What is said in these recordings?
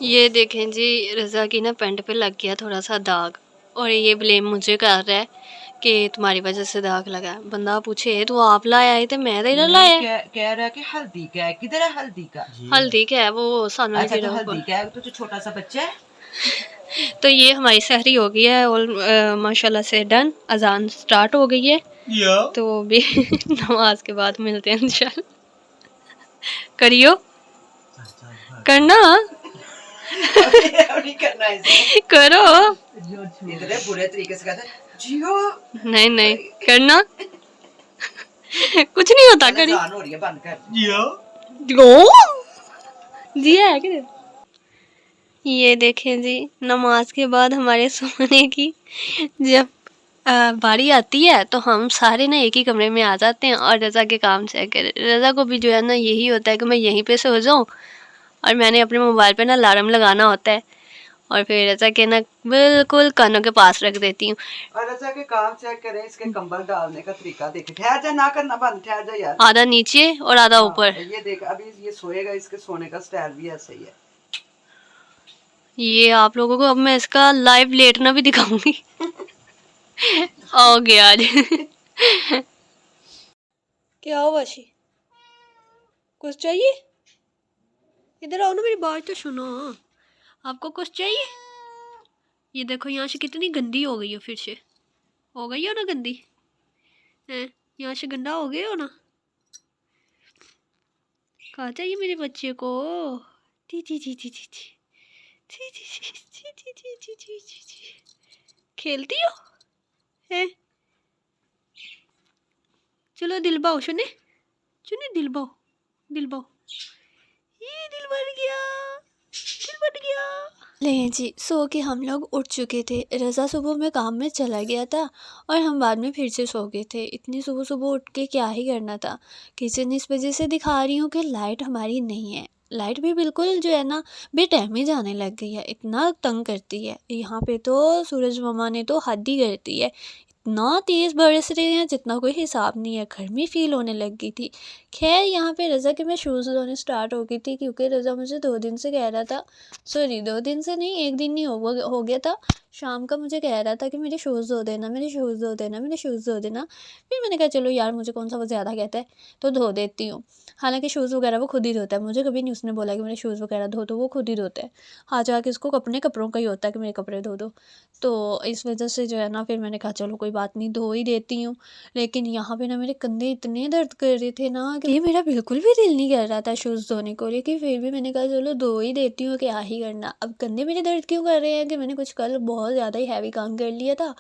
ये देखें जी, रज़ा की ना पैंट पे लग गया थोड़ा सा दाग और ये ब्लेम मुझे कर रहा है कि तुम्हारी वजह से दाग लगा है। बंदा पूछे तू आप लाया है तो मैं तेरा लाया है। कह रहा है कि हल्दी क्या है, किधर है हल्दी का? हल्दी क्या है वो सानू अच्छा तो हल्दी क्या है, तो छोटा सा बच्चा है। तो ये हमारी सहरी हो गई है और माशाल्लाह से डन, अजान स्टार्ट हो गई है तो भी नमाज के बाद मिलते हैं इंशाल्लाह। करियो करना करना करो इतने बुरे तरीके से कहते जियो। नहीं नहीं करना कुछ नहीं होता करी हो रही है, बंद कर जियो। जी है कि ये देखें जी, नमाज के बाद हमारे सोने की जब बारी आती है तो हम सारे ना एक ही कमरे में आ जाते हैं और रज़ा के काम चेक करें। रज़ा को भी जो है ना यही होता है कि मैं यहीं पे सो जाऊँ और मैंने अपने मोबाइल पे ना अलार्म लगाना होता है और फिर रज़ा के ना बिल्कुल कानों के पास रख देती हूँ। और रज़ा के काम चेक करें, इसके कंबल डालने का तरीका देखे। ठहर जा, ना करना बंद, ठहर जा यार। आधा नीचे और आधा ऊपर। ये देख, अभी ये सोएगा, इसके सोने का स्टाइल भी ऐसा ही है। ये आप लोगों को अब मैं इसका लाइव लेटना भी दिखाऊंगी। हो गया आज। क्या हो वाशी, कुछ चाहिए? इधर आओ ना, मेरी बात तो सुनो। आपको कुछ चाहिए? ये देखो यहाँ से कितनी गंदी हो गई है, फिर से हो गई हो ना गंदी है, यहाँ से गंदा हो गए हो ना। कहाँ चाहिए मेरे बच्चे को? ची ची ची ची ची ची ची ची ची ची ची ची ची ची ची। खेलती हो है? चलो दिलबाओ सुने, सुने दिलबाओ, दिलबाओ। ये दिल बन गया, दिल बन गया। ले जी, सो के हम लोग उठ चुके थे। रज़ा सुबह में काम में चला गया था और हम बाद में फिर से सो गए थे। इतनी सुबह सुबह उठ के क्या ही करना था। किचन इस वजह से दिखा रही हूँ कि लाइट हमारी नहीं है। लाइट भी बिल्कुल जो है ना बेटाइम ही जाने लग गई है, इतना तंग करती है। यहाँ पे तो सूरज मामा ने तो हद ही कर दी है, इतना तेज़ बरस रहे हैं जितना कोई हिसाब नहीं है। गर्मी फ़ील होने लग गई थी। खैर यहाँ पे रज़ा के मैं शूज़ धोने स्टार्ट हो गई थी क्योंकि रज़ा मुझे 2 दिन से कह रहा था, सॉरी 2 दिन से नहीं, 1 दिन नहीं हो गया था। शाम का मुझे कह रहा था कि मेरे शूज़ धो देना, मेरे शूज़ धो देना, मेरे शूज़ धो देना। फिर मैंने कहा चलो यार, मुझे कौन सा वो ज़्यादा कहता है तो धो देती हूँ। हालाँकि शूज़ वगैरह वो खुद ही धोता है, मुझे कभी नहीं उसने बोला कि मेरे शूज़ वगैरह धो दो, वो खुद ही धोता है। हाँ, जाके उसको अपने कपड़ों का ही होता है कि मेरे कपड़े धो दो। तो इस वजह से जो है ना फिर मैंने कहा चलो कोई बात नहीं, धो ही देती हूँ। लेकिन यहाँ पे ना मेरे कंधे इतने दर्द कर रहे थे ना कि मेरा बिल्कुल भी दिल नहीं कर रहा था शूज़ धोने को, लेकिन फिर भी मैंने कहा चलो धो ही देती हूँ, क्या ही करना। अब कंधे मेरे दर्द क्यों कर रहे हैं कि मैंने कुछ कल बहुत ज़्यादा ही हैवी काम कर लिया था,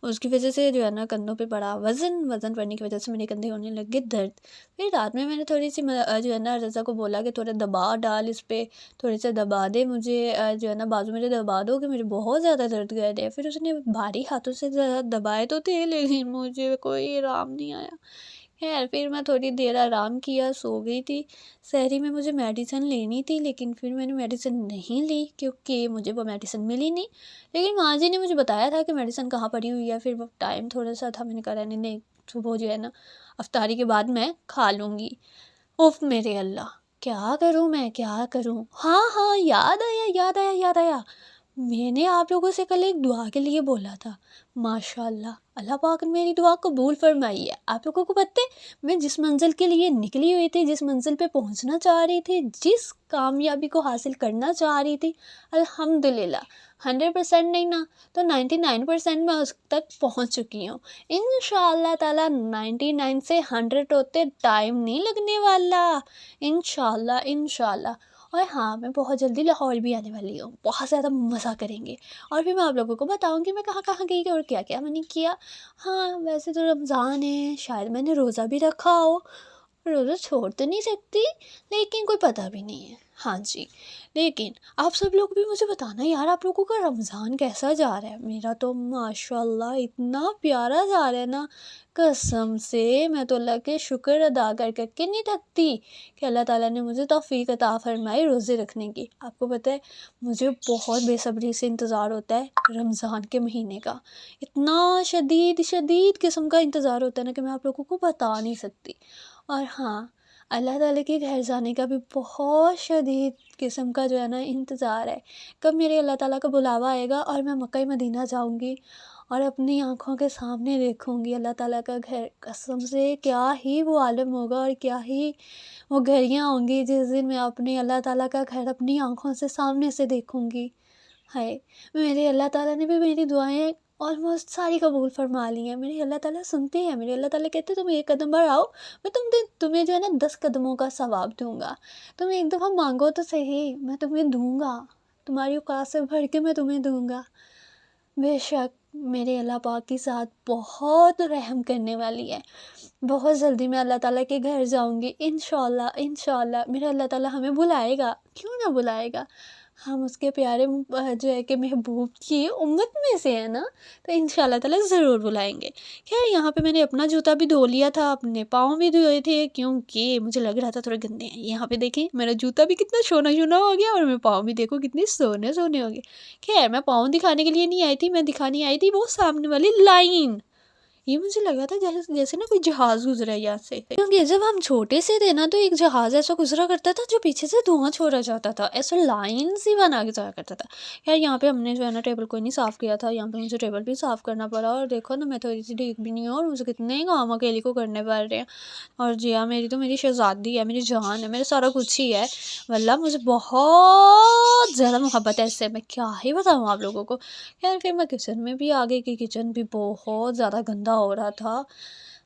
उसकी वजह से जो है ना कंधों पे बड़ा वज़न पड़ने की वजह से मेरे कंधे होने लग गए दर्द। फिर रात में मैंने थोड़ी सी जो है ना रज़ा को बोला कि थोड़ा दबाव डाल इस पे, थोड़े से दबा दे मुझे, जो है ना बाजू मेरे दबा दो कि मुझे बहुत ज़्यादा दर्द कर रहा है। फिर उसने भारी हाथों से दबाए तो थे लेकिन मुझे कोई आराम नहीं आया। खैर फिर मैं थोड़ी देर आराम किया, सो गई थी। सहरी में मुझे मेडिसिन लेनी थी लेकिन फिर मैंने मेडिसिन नहीं ली क्योंकि मुझे वो मेडिसिन मिली नहीं। लेकिन माँ जी ने मुझे बताया था कि मेडिसिन कहाँ पड़ी हुई है। फिर वो टाइम थोड़ा-सा था, मैंने कहा रहने नहीं, सुबह जो है ना इफ्तारी के बाद मैं खा लूँगी। उफ़ मेरे अल्लाह! क्या करूँ मैं, क्या करूँ? हाँ, हाँ, याद आया, याद आया, याद आया। मैंने आप लोगों से कल एक दुआ के लिए बोला था। माशाअल्लाह, अल्लाह पाक ने मेरी दुआ कबूल फ़रमाई है। आप लोगों को पता है, मैं जिस मंज़िल के लिए निकली हुई थी, जिस मंज़िल पे पहुँचना चाह रही थी, जिस कामयाबी को हासिल करना चाह रही थी, अल्हम्दुलिल्लाह 100% नहीं ना तो 99% मैं उस तक पहुँच चुकी हूँ। इंशाअल्लाह ताला 99 से 100 होते टाइम नहीं लगने वाला। इंशाअल्लाह, इंशाअल्लाह। और हाँ, मैं बहुत जल्दी लाहौर भी आने वाली हूँ, बहुत ज़्यादा मज़ा करेंगे और फिर मैं आप लोगों को बताऊँगी मैं कहाँ-कहाँ गई और क्या-क्या मैंने किया। हाँ, वैसे तो रमज़ान है, शायद मैंने रोज़ा भी रखा हो, रोज़ा छोड़ तो नहीं सकती, लेकिन कोई पता भी नहीं है। हाँ जी, लेकिन आप सब लोग भी मुझे बताना यार, आप लोगों का रमज़ान कैसा जा रहा है? मेरा तो माशाअल्लाह इतना प्यारा जा रहा है ना, कसम से मैं तो अल्लाह के शुक्र अदा कर के नहीं थकती कि अल्लाह ताला ने मुझे तौफ़ीक अता फ़रमाई रोज़े रखने की। आपको पता है, मुझे बहुत बेसब्री से इंतज़ार होता है रमज़ान के महीने का। इतना शदीद किस्म का इंतज़ार होता है ना कि मैं आप लोगों को बता नहीं सकती। और हाँ, अल्लाह ताला के घर जाने का भी बहुत शदीद किस्म का जो है ना इंतज़ार है, कब मेरे अल्लाह ताला का बुलावा आएगा और मैं मक्का मदीना जाऊँगी और अपनी आँखों के सामने देखूँगी अल्लाह ताला का घर। कसम से क्या ही वो आलम होगा और क्या ही वो घड़ियाँ होंगी जिस दिन मैं अपने अल्लाह ताला का घर अपनी आँखों से सामने से देखूँगी। हाय! मेरे अल्लाह ताला ने भी मेरी दुआएँ ऑलमोस्ट सारी कबूल फ़रमा ली हैं। मेरे अल्लाह ताला सुनते हैं, मेरे अल्लाह ताला कहते हैं तुम एक कदम बढ़ाओ, मैं तुम्हें जो है ना 10 कदमों का सवाब दूँगा। तुम एक दफ़ा माँगो तो सही, मैं तुम्हें दूँगा। तुम्हारी औकात से बढ़ के मैं तुम्हें दूँगा। बेशक मेरे अल्लाह पाक की ज़ात बहुत रहम करने वाली है। बहुत जल्दी मैं अल्लाह ताला के घर जाऊँगी इंशाअल्लाह, इंशाअल्लाह मेरा अल्लाह ताला हमें बुलाएगा, क्यों ना बुलाएगा। हम उसके प्यारे जो है कि महबूब की उम्मत में से है ना, तो इंशाअल्लाह ताला ज़रूर बुलाएँगे। ख़ैर यहाँ पे मैंने अपना जूता भी धो लिया था, अपने पाँव भी धोए थे क्योंकि मुझे लग रहा था थोड़े गंदे हैं। यहाँ पे देखें मेरा जूता भी कितना शोना-शोना हो गया और मेरे पाँव भी देखो कितने सोने-सोने हो गए। ख़ैर मैं पाँव दिखाने के लिए नहीं आई थी, मैं दिखाने आई थी वो सामने वाली लाइन। ये मुझे लगा था जैसे जैसे ना कोई जहाज़ गुजरा है यहाँ से, क्योंकि जब हम छोटे से थे ना तो एक जहाज़ ऐसा गुजरा करता था जो पीछे से धुआं छोड़ा जाता था, ऐसा लाइन सी बना के जाया करता था। यार यहाँ पे हमने जो है ना टेबल को नहीं साफ़ किया था, यहाँ पे मुझे टेबल भी साफ़ करना पड़ा और देखो ना मैं थोड़ी सी ठीक भी नहीं हूँ और मुझे कितने काम अकेले को करने पड़ रहे हैं। और जी हाँ मेरी तो मेरी शहज़ादी है, मेरी जान है, मेरा सारा कुछ ही है। वल्लाह मुझे बहुत ज़्यादा मोहब्बत है इससे, मैं क्या ही बताऊँ आप लोगों को। खैर फिर मैं किचन में भी आ गई कि किचन भी बहुत ज़्यादा गंदा हो रहा था।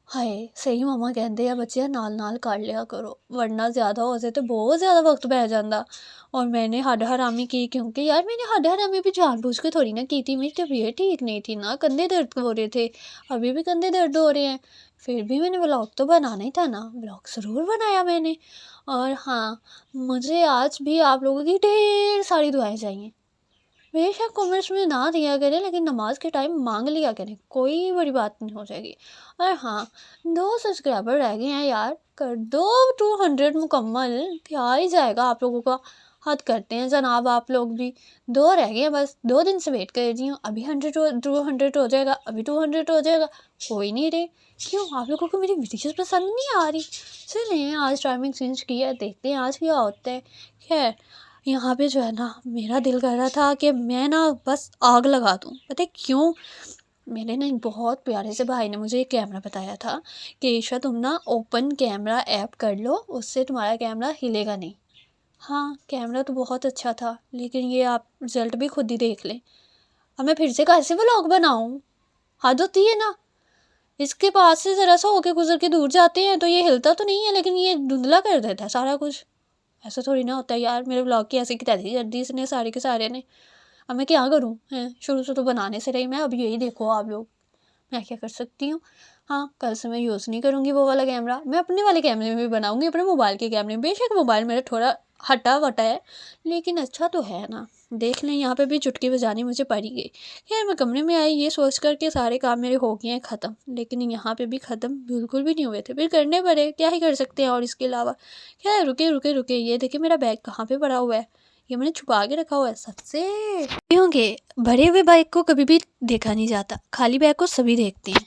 हाय! सही मम्मा कहते हैं बच्चियां नाल कर लिया करो वरना ज़्यादा हो जाए तो बहुत ज़्यादा वक्त बह जाता। और मैंने हद हरामी की क्योंकि यार मैंने हद हरामी भी जानबूझ के थोड़ी ना की थी, मेरी तबीयत ठीक नहीं थी ना, कंधे दर्द हो रहे थे, अभी भी कंधे दर्द हो रहे हैं। फिर भी मैंने व्लॉग तो बनाना ही था ना, व्लॉग ज़रूर बनाया मैंने। और हाँ, मुझे आज भी आप लोगों की ढेर सारी दुआएं चाहिए। बेशक कमेंट्स में ना दिया करें लेकिन नमाज के टाइम मांग लिया करें, कोई बड़ी बात नहीं हो जाएगी। और हाँ 2 सब्सक्राइबर रह गए हैं यार, कर दो 200 मुकम्मल, क्या ही जाएगा आप लोगों का। हद करते हैं जनाब आप लोग भी, 2 रह गए हैं बस, 2 दिन से वेट कर रही हूँ, अभी 200 हो जाएगा, अभी 200 हो जाएगा, कोई नहीं रहे। क्यों आप लोगों को मेरी वीडियोस पसंद नहीं आ रही? चलें आज टाइमिंग चेंज किया, देखते हैं आज क्या होता है। खैर यहाँ पे जो है ना मेरा दिल कर रहा था कि मैं ना बस आग लगा दूँ, पता है क्यों? मेरे ना एक बहुत प्यारे से भाई ने मुझे एक कैमरा बताया था कि ईशा तुम ना ओपन कैमरा ऐप कर लो, उससे तुम्हारा कैमरा हिलेगा नहीं। हाँ कैमरा तो बहुत अच्छा था लेकिन ये आप रिज़ल्ट भी खुद ही देख लें। अब मैं फिर से कैसे व्लॉग बनाऊँ? हद होती है ना। इसके पास से ज़रा सा होके गुजर के दूर जाते हैं तो ये हिलता तो नहीं है लेकिन ये धुंधला कर देता है सारा कुछ। ऐसा थोड़ी ना होता है यार, मेरे व्लॉग की ऐसी की तैसी कर दी इसने सारे के सारे ने। अब मैं क्या करूँ हैं? शुरू से तो बनाने से रही मैं, अब यही देखो आप लोग, मैं क्या कर सकती हूँ। हाँ कल से मैं यूज़ नहीं करूँगी वो वाला कैमरा, मैं अपने वाले कैमरे में भी बनाऊँगी, अपने मोबाइल के कैमरे में। बेशक मोबाइल मेरा थोड़ा हटा वटा है लेकिन अच्छा तो है ना। देख लें यहाँ पे भी चुटकी बजानी मुझे पड़ी गई। खैर मैं कमरे में आई ये सोच कर के सारे काम मेरे हो गए हैं ख़त्म, लेकिन यहाँ पे भी ख़त्म बिल्कुल भी नहीं हुए थे, फिर करने पड़े, क्या ही कर सकते हैं और इसके अलावा। खैर रुके ये देखिए मेरा बैग कहाँ पे पड़ा हुआ है, ये मैंने छुपा के रखा हुआ है सबसे। क्योंकि भरे हुए बैग को कभी भी देखा नहीं जाता, खाली बैग को सभी देखते हैं।